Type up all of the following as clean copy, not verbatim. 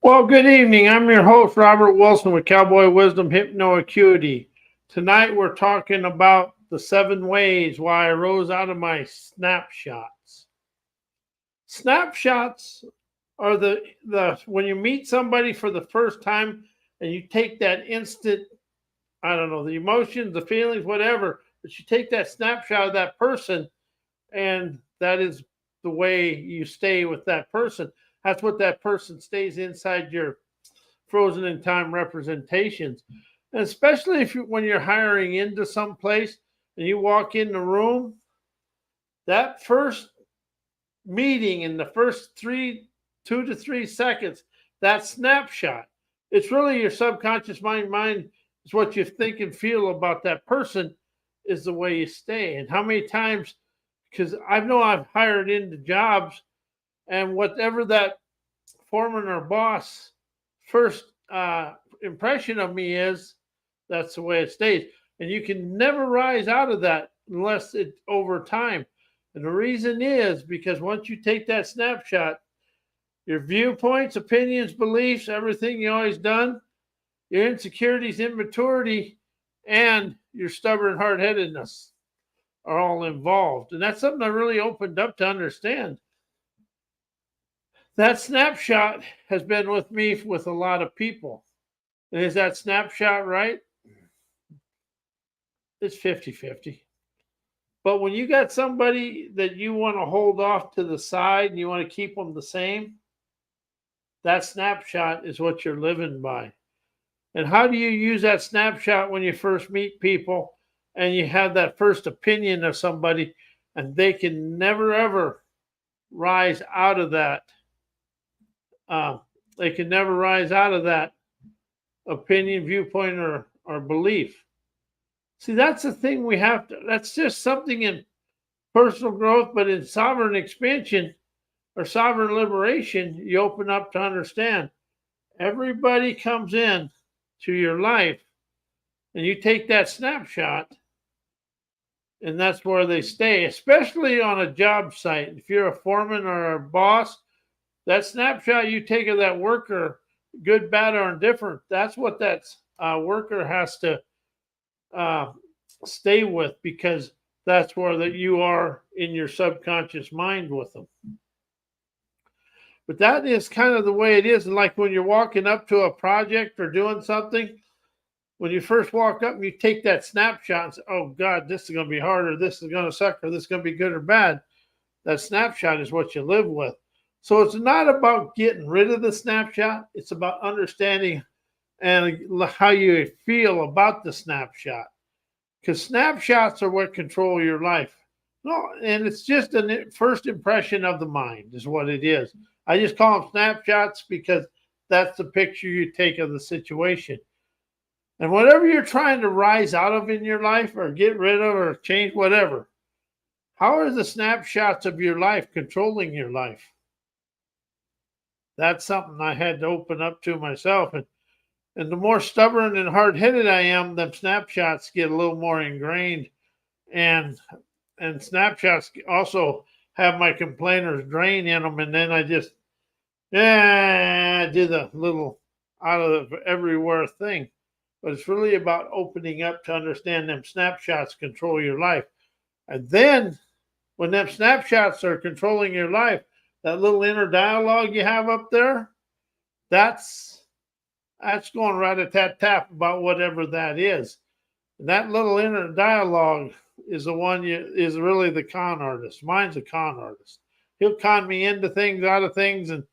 Well, good evening. I'm your host, Robert Wilson with Cowboy Wisdom Hypno Acuity. Tonight we're talking about the 7 ways why I rose out of my snapshots. Snapshots are the when you meet somebody for the first time and you take that instant, I don't know, the emotions, the feelings, whatever, but you take that snapshot of that person, and that is the way you stay with that person. That's what that person stays inside your frozen in time representations. And especially if when you're hiring into some place and you walk in the room, that first meeting in the first 2 to 3 seconds, that snapshot, it's really your subconscious mind is what you think and feel about that person is the way you stay. And how many times, because I know I've hired into jobs, and whatever that foreman or boss first impression of me is, that's the way it stays. And you can never rise out of that unless it's over time. And the reason is because once you take that snapshot, your viewpoints, opinions, beliefs, everything you always done, your insecurities, immaturity, and your stubborn hard-headedness are all involved. And that's something I really opened up to understand. That snapshot has been with me with a lot of people. And is that snapshot right? It's 50-50. But when you got somebody that you want to hold off to the side and you want to keep them the same, that snapshot is what you're living by. And how do you use that snapshot when you first meet people and you have that first opinion of somebody and they can never, ever rise out of that? They can never rise out of that opinion, viewpoint, or belief. See, that's the thing we have to, that's just something in personal growth, but in sovereign expansion or sovereign liberation, you open up to understand everybody comes in to your life and you take that snapshot and that's where they stay, especially on a job site. If you're a foreman or a boss, that snapshot you take of that worker, good, bad, or indifferent, that's what that worker has to stay with, because that's where that you are in your subconscious mind with them. But that is kind of the way it is. And like when you're walking up to a project or doing something, when you first walk up and you take that snapshot and say, oh God, this is going to be hard, or this is going to suck, or this is going to be good or bad. That snapshot is what you live with. So it's not about getting rid of the snapshot. It's about understanding and how you feel about the snapshot. Because snapshots are what control your life. No, and it's just a first impression of the mind is what it is. I just call them snapshots because that's the picture you take of the situation. And whatever you're trying to rise out of in your life or get rid of or change, whatever, how are the snapshots of your life controlling your life? That's something I had to open up to myself. And the more stubborn and hard-headed I am, them snapshots get a little more ingrained. And snapshots also have my complainer's drain in them. And then I just, do the little out of the everywhere thing. But it's really about opening up to understand them snapshots control your life. And then when them snapshots are controlling your life, that little inner dialogue you have up there, that's going rat-a-tat-tap about whatever that is. And that little inner dialogue is the one is really the con artist. Mine's a con artist. He'll con me into things, out of things, and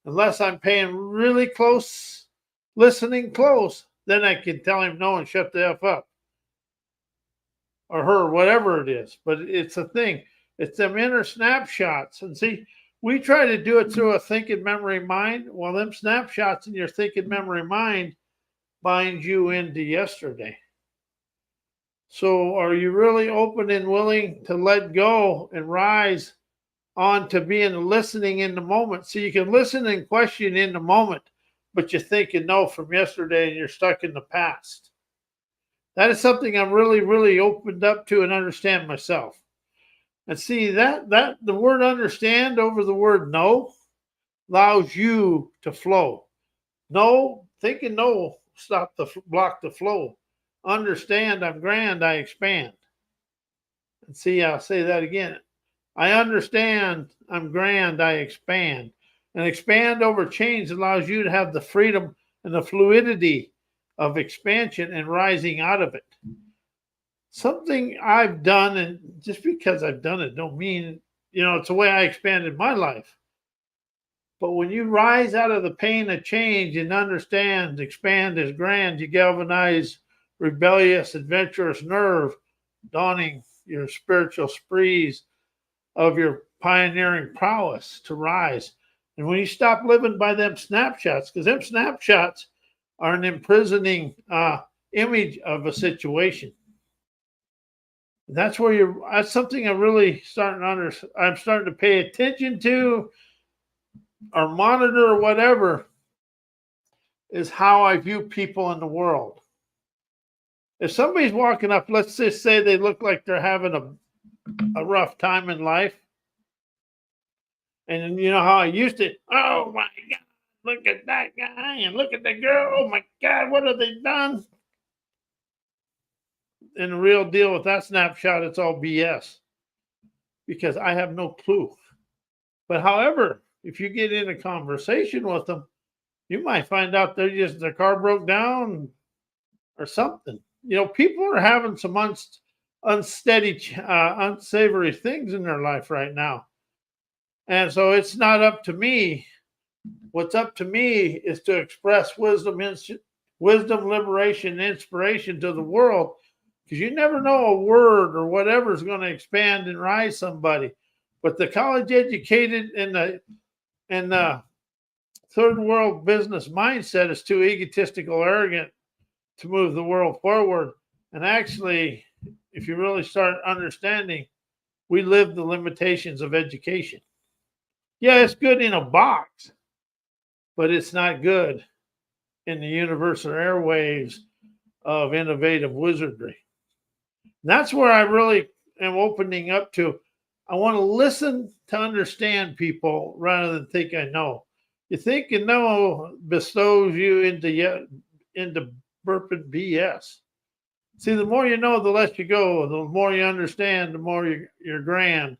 unless I'm paying really close, listening close, then I can tell him no and shut the F up. Or her, whatever it is. But it's a thing. It's them inner snapshots. And see, we try to do it through a thinking memory mind. Well, them snapshots in your thinking memory mind bind you into yesterday. So are you really open and willing to let go and rise on to being listening in the moment? So you can listen and question in the moment, but you're thinking no from yesterday and you're stuck in the past. That is something I'm really, really opened up to and understand myself. And see that the word understand over the word know, allows you to flow. No, thinking no, block the flow. Understand I'm grand, I expand. And see, I'll say that again. I understand I'm grand, I expand. And expand over change allows you to have the freedom and the fluidity of expansion and rising out of it. Something I've done, and just because I've done it don't mean, it's the way I expanded my life. But when you rise out of the pain of change and understand, expand is grand, you galvanize rebellious, adventurous nerve, donning your spiritual sprees of your pioneering prowess to rise. And when you stop living by them snapshots, because them snapshots are an imprisoning image of a situation. That's where that's something I'm really I'm starting to pay attention to or monitor or whatever, is how I view people in the world. If somebody's walking up, let's just say they look like they're having a rough time in life. And you know how I used to, oh my God, look at that guy and look at the girl. Oh my God, what have they done? And the real deal with that snapshot, it's all BS because I have no clue. But however, if you get in a conversation with them, you might find out their car broke down or something. People are having some unsteady, unsavory things in their life right now. And so it's not up to me. What's up to me is to express wisdom, liberation, inspiration to the world, because you never know a word or whatever is going to expand and rise somebody. But the college educated and the third world business mindset is too egotistical, arrogant to move the world forward. And actually, if you really start understanding, we live the limitations of education. Yeah, it's good in a box, but it's not good in the universal airwaves of innovative wizardry. And that's where I really am opening up to. I want to listen to understand people rather than think I know. You think you know bestows you into burping BS. See, the more you know, the less you go. The more you understand, the more you're grand.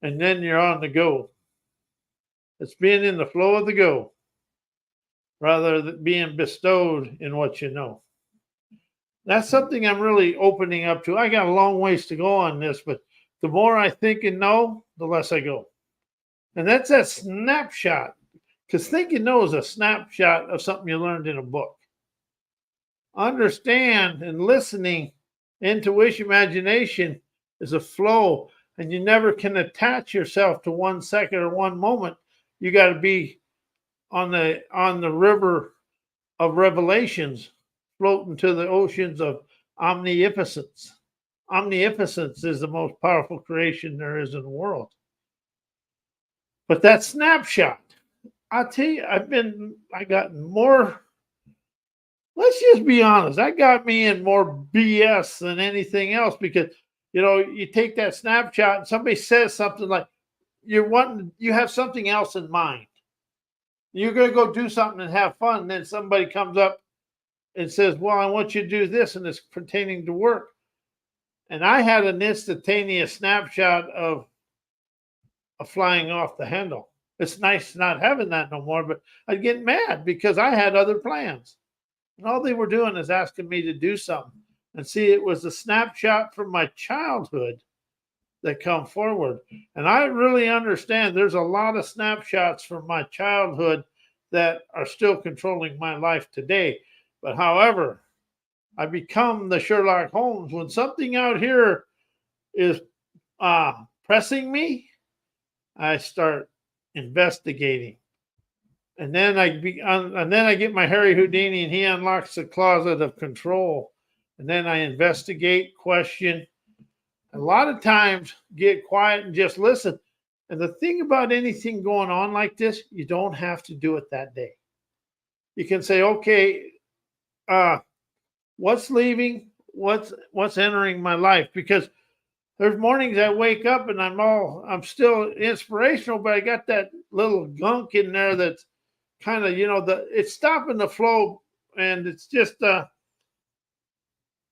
And then you're on the go. It's being in the flow of the go rather than being bestowed in what you know. That's something I'm really opening up to. I got a long ways to go on this, but the more I think and know, the less I go. And that's that snapshot, because think and know is a snapshot of something you learned in a book. Understand and listening, intuition, imagination is a flow, and you never can attach yourself to 1 second or one moment. You got to be on the river of revelations, floating to the oceans of omnificence. Omnificence is the most powerful creation there is in the world. But that snapshot, I'll tell you, I got more. Let's just be honest. That got me in more BS than anything else because, you take that snapshot and somebody says something like, you have something else in mind. You're going to go do something and have fun. And then somebody comes up and says, well, I want you to do this, and it's pertaining to work. And I had an instantaneous snapshot of flying off the handle. It's nice not having that no more, but I'd get mad because I had other plans. And all they were doing is asking me to do something. And see, it was a snapshot from my childhood that come forward. And I really understand there's a lot of snapshots from my childhood that are still controlling my life today. But however, I become the Sherlock Holmes. When something out here is pressing me, I start investigating. And then I get my Harry Houdini, and he unlocks the closet of control. And then I investigate, question. A lot of times, get quiet and just listen. And the thing about anything going on like this, you don't have to do it that day. You can say, okay, what's leaving? What's entering my life? Because There's mornings I wake up and I'm still inspirational, but I got that little gunk in there that's kind of, it's stopping the flow, and it's just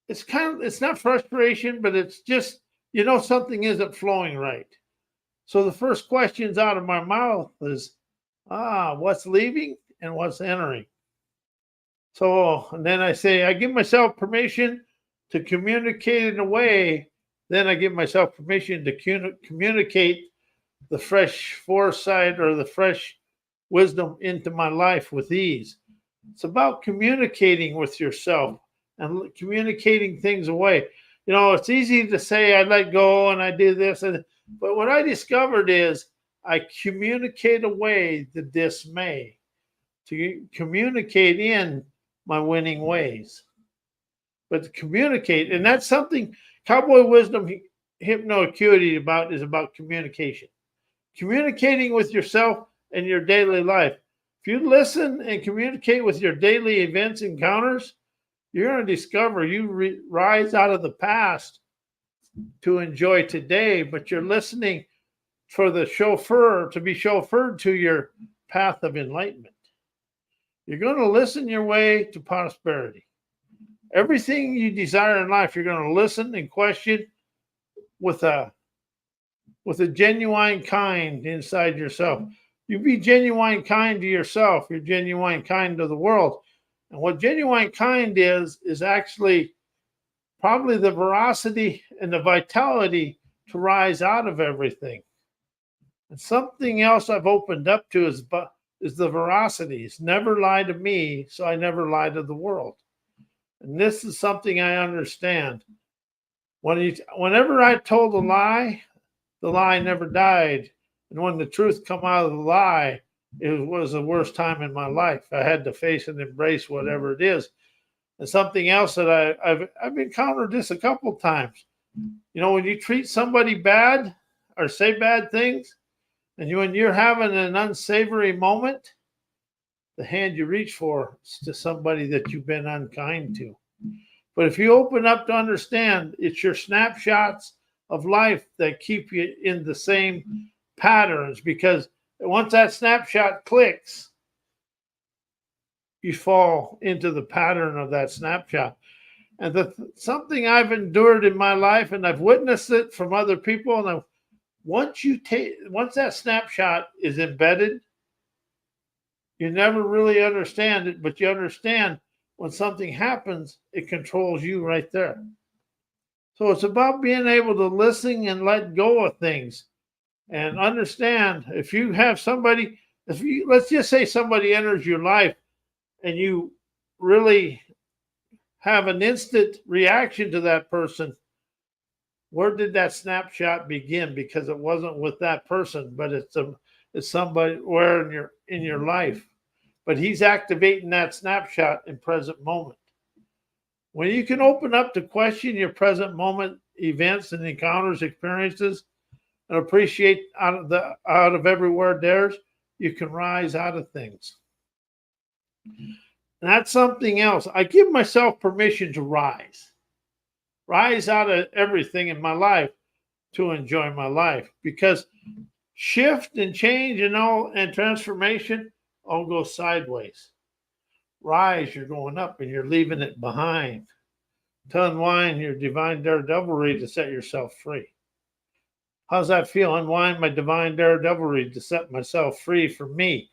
it's not frustration, but it's just, something isn't flowing right. So the first questions out of my mouth is, what's leaving and what's entering? So, and then I say, I give myself permission to communicate in a way. Then I give myself permission to communicate the fresh foresight or the fresh wisdom into my life with ease. It's about communicating with yourself and communicating things away. It's easy to say I let go and I do this, but what I discovered is I communicate away the dismay to communicate in my winning ways. But to communicate, and that's something Cowboy Wisdom Hypnoacuity is about communication. Communicating with yourself and your daily life. If you listen and communicate with your daily events, encounters, you're going to discover you rise out of the past to enjoy today, but you're listening for the chauffeur to be chauffeured to your path of enlightenment. You're going to listen your way to prosperity. Everything you desire in life, you're going to listen and question with a genuine kind inside yourself. You be genuine kind to yourself. You're genuine kind to the world. And what genuine kind is actually probably the veracity and the vitality to rise out of everything. And something else I've opened up to is the veracity. It's never lie to me, so I never lie to the world. And this is something I understand. Whenever I told a lie, the lie never died. And when the truth come out of the lie, it was the worst time in my life. I had to face and embrace whatever it is. And something else that I've encountered this a couple of times. When you treat somebody bad or say bad things, and when you're having an unsavory moment, the hand you reach for is to somebody that you've been unkind to. But if you open up to understand, it's your snapshots of life that keep you in the same patterns, because once that snapshot clicks, you fall into the pattern of that snapshot. And something I've endured in my life, and I've witnessed it from other people, and once that snapshot is embedded, you never really understand it, but you understand when something happens, it controls you right there. So it's about being able to listen and let go of things and understand. If you have somebody, let's just say somebody enters your life and you really have an instant reaction to that person, where did that snapshot begin? Because it wasn't with that person, but it's somebody where in your life. But he's activating that snapshot in present moment. When you can open up to question your present moment events and encounters, experiences, and appreciate out of everywhere there's, you can rise out of things. And that's something else. I give myself permission to rise out of everything in my life to enjoy my life, because shift and change and transformation all go sideways. Rise, you're going up and you're leaving it behind. To unwind your divine daredevilry to set yourself free. How's that feel? Unwind my divine daredevilry to set myself free from me.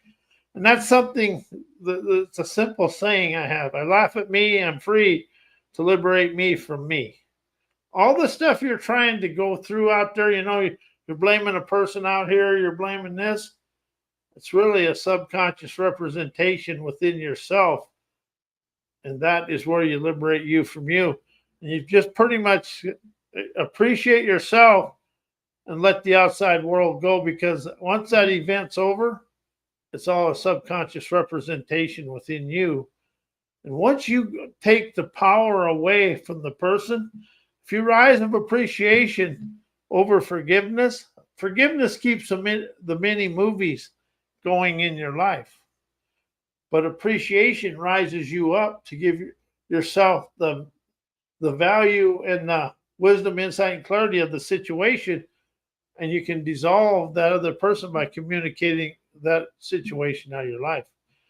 And that's something, it's a simple saying I have. I laugh at me, I'm free to liberate me from me. All the stuff you're trying to go through out there, you're blaming a person out here, you're blaming this. It's really a subconscious representation within yourself. And that is where you liberate you from you. And you just pretty much appreciate yourself and let the outside world go, because once that event's over, it's all a subconscious representation within you. And once you take the power away from the person, if you rise of appreciation over forgiveness, forgiveness keeps the many movies going in your life. But appreciation rises you up to give yourself the value and wisdom, insight, and clarity of the situation, and you can dissolve that other person by communicating that situation out of your life.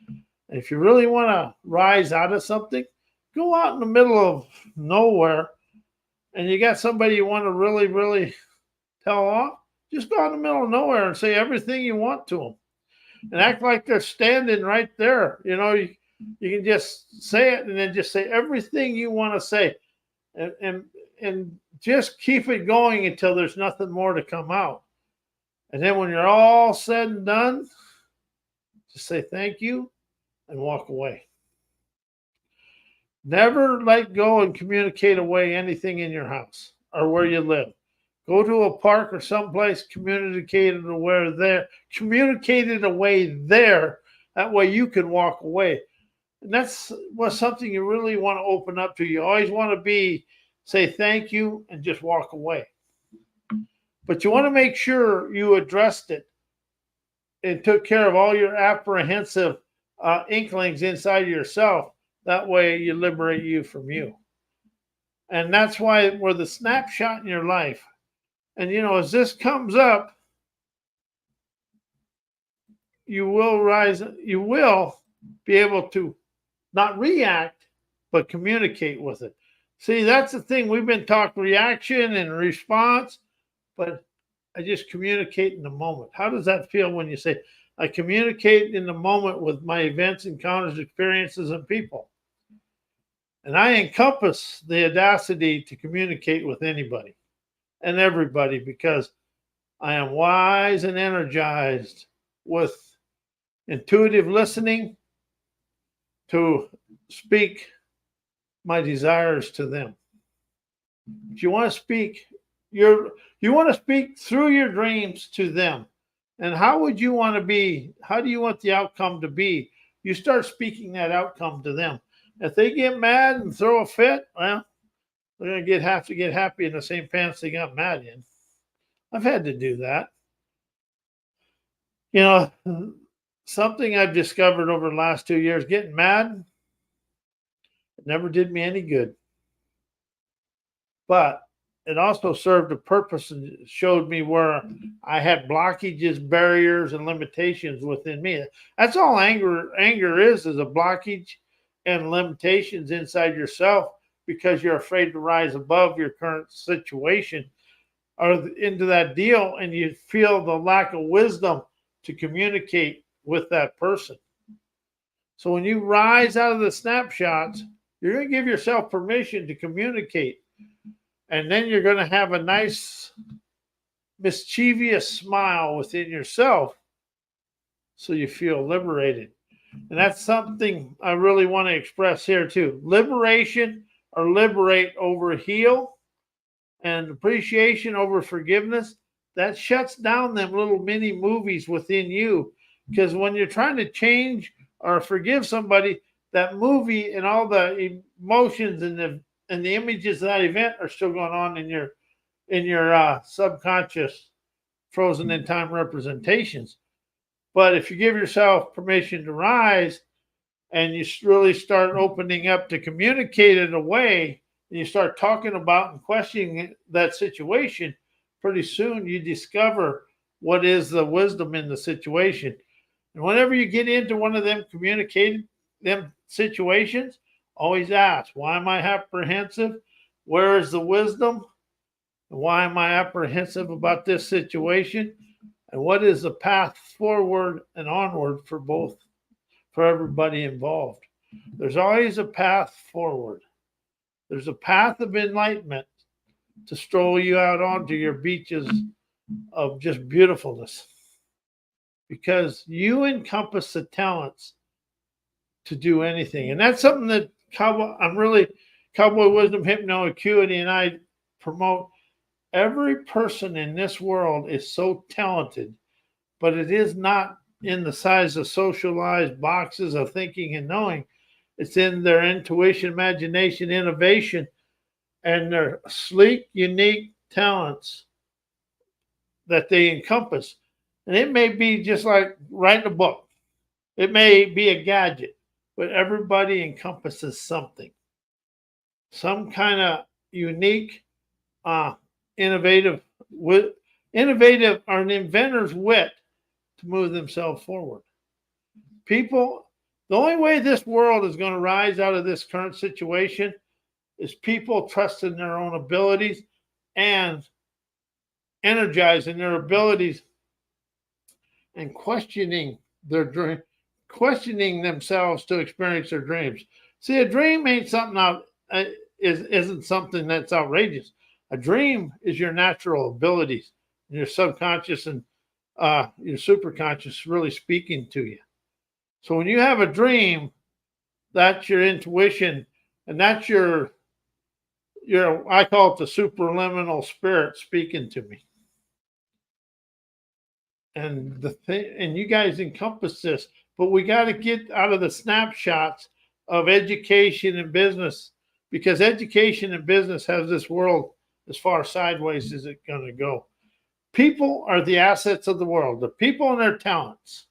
And if you really want to rise out of something, go out in the middle of nowhere and you got somebody you want to really, really tell off, just go out in the middle of nowhere and say everything you want to them and act like they're standing right there. You can just say it and then just say everything you want to say and just keep it going until there's nothing more to come out. And then when you're all said and done, just say thank you and walk away. Never let go and communicate away anything in your house or where you live. Go to a park or someplace, communicate it away there. Communicate it away there. That way you can walk away. And that's something you really want to open up to. You always want to say thank you and just walk away. But you want to make sure you addressed it and took care of all your apprehensive inklings inside yourself. That way you liberate you from you. And that's why we're the snapshot in your life. And, as this comes up, you will rise. You will be able to not react, but communicate with it. See, that's the thing. We've been talking reaction and response, but I just communicate in the moment. How does that feel when you say, I communicate in the moment with my events, encounters, experiences, and people? And I encompass the audacity to communicate with anybody and everybody because I am wise and energized with intuitive listening to speak my desires to them. If you want to speak, you want to speak through your dreams to them. And how would you want to be? How do you want the outcome to be? You start speaking that outcome to them. If they get mad and throw a fit, well, they're going to have to get happy in the same pants they got mad in. I've had to do that. Something I've discovered over the last 2 years, getting mad, it never did me any good. But it also served a purpose and showed me where I had blockages, barriers, and limitations within me. That's all anger is a blockage and limitations inside yourself because you're afraid to rise above your current situation or into that deal, and you feel the lack of wisdom to communicate with that person. So when you rise out of the snapshots, you're going to give yourself permission to communicate. And then you're going to have a nice, mischievous smile within yourself so you feel liberated. And that's something I really want to express here too. Liberation or liberate over heal and appreciation over forgiveness. That shuts down them little mini movies within you. Because when you're trying to change or forgive somebody, that movie and all the emotions and the images of that event are still going on in your subconscious frozen in time representations. But if you give yourself permission to rise and you really start opening up to communicate it away, and you start talking about and questioning that situation, pretty soon you discover what is the wisdom in the situation. And whenever you get into one of them communicating them situations, always ask, why am I apprehensive? Where is the wisdom? Why am I apprehensive about this situation? And what is the path forward and onward for everybody involved? There's always a path forward. There's a path of enlightenment to stroll you out onto your beaches of just beautifulness. Because you encompass the talents to do anything. And that's something that Cowboy Wisdom Hypno Acuity and I promote. Every person in this world is so talented, but it is not in the size of socialized boxes of thinking and knowing. It's in their intuition, imagination, innovation, and their sleek, unique talents that they encompass. And it may be just like writing a book. It may be a gadget, but everybody encompasses something. Some kind of unique uh, innovative, innovative or an inventor's wit to move themselves forward. People, the only way this world is going to rise out of this current situation is people trusting their own abilities and energizing their abilities and questioning their dream, questioning themselves to experience their dreams. See, a dream ain't something isn't something that's outrageous. A dream is your natural abilities, your subconscious and your superconscious really speaking to you. So when you have a dream, that's your intuition, and that's your I call it the superliminal spirit speaking to me. And the thing, and you guys encompass this, but we got to get out of the snapshots of education and business, because education and business has this world as far sideways as it's going to go. People are the assets of the world, the people and their talents.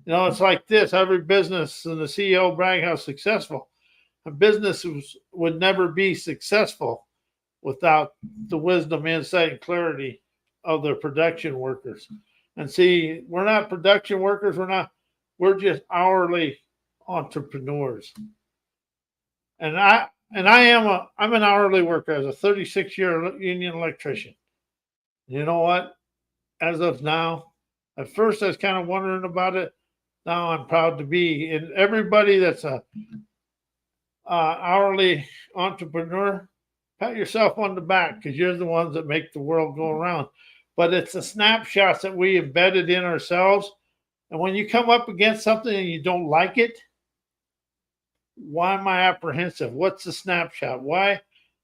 You know, it's like this: every business and the CEO brag how successful. A business would never be successful without the wisdom, insight, and clarity of their production workers. And see, we're not production workers. We're just hourly entrepreneurs. And I'm an hourly worker as a 36-year union electrician. You know what? As of now, at first I was kind of wondering about it. Now I'm proud to be. And everybody that's a hourly entrepreneur, pat yourself on the back, because you're the ones that make the world go around. But it's the snapshots that we embedded in ourselves. And when you come up against something and you don't like it, why am I apprehensive? What's the snapshot? Why?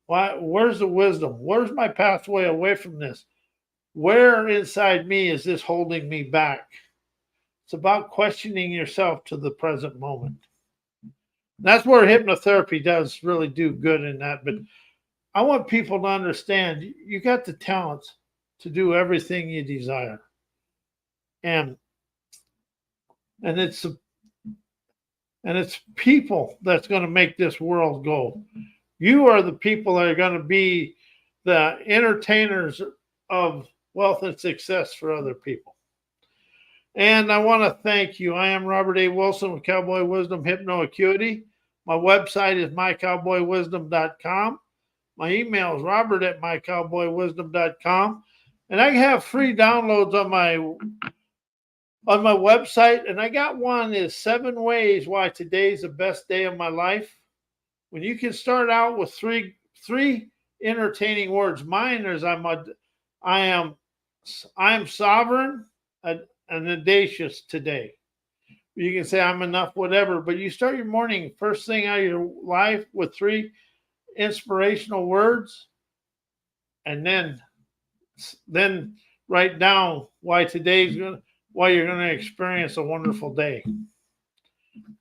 Where's the wisdom? Where's my pathway away from this? Where inside me is this holding me back? It's about questioning yourself to the present moment. That's where hypnotherapy does really do good in that. But I want people to understand you got the talents to do everything you desire. And it's people that's going to make this world go. You are the people that are going to be the entertainers of wealth and success for other people. And I want to thank you. I am Robert A. Wilson with Cowboy Wisdom Hypno Acuity. My website is mycowboywisdom.com. My email is robert@mycowboywisdom.com. And I have free downloads on my website. And I got one is 7 ways why today's the best day of my life. When you can start out with three entertaining words. Mine is I am sovereign and audacious today. You can say I'm enough, whatever, but you start your morning first thing out of your life with 3 inspirational words, and then write down why you're going to experience a wonderful day.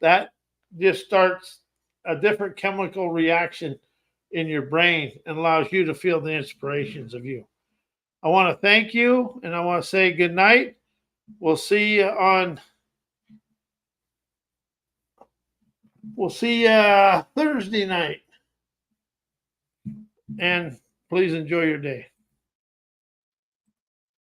That just starts a different chemical reaction in your brain and allows you to feel the inspirations of you. I want to thank you, and I want to say good night. We'll see you Thursday night. And please enjoy your day.